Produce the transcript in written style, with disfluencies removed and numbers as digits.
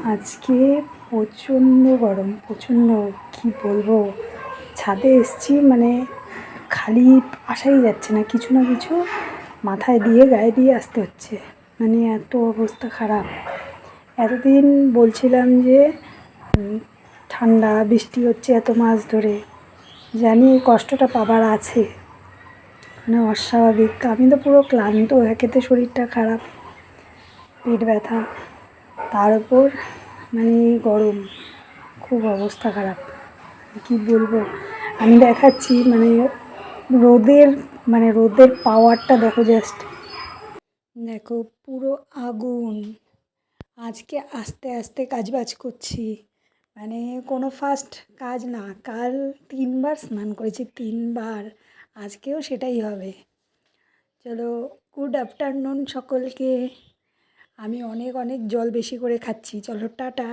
আজকে প্রচণ্ড গরম, প্রচণ্ড কী বলবো। ছাদে এসেছি, মানে খালি আসাই যাচ্ছে না, কিছু না কিছু মাথায় দিয়ে গায়ে দিয়ে আসতে হচ্ছে, মানে এত অবস্থা খারাপ। এতদিন বলছিলাম যে ঠান্ডা বৃষ্টি হচ্ছে এত মাস ধরে, জানি এই কষ্টটা পাবার আছে, মানে অস্বাভাবিক। আমি তো পুরো ক্লান্ত, একেতে শরীরটা খারাপ, পেট ব্যথা, তার উপর মানে এই গরম, খুব অবস্থা খারাপ। কি বলবো, আমি দেখাচ্ছি মানে রোদের, মানে রোদের পাওয়ারটা দেখো, জাস্ট দেখো, পুরো আগুন। আজকে আস্তে আস্তে কাজবাজ করছি, মানে কোনো ফাস্ট কাজ না। কাল 3বার স্নান করেছি, 3বার, আজকেও সেটাই হবে। চলো, গুড আফটারনুন সকলকে। আমি অনেক অনেক জল বেশি করে খাচ্ছি। চলো, টাটা।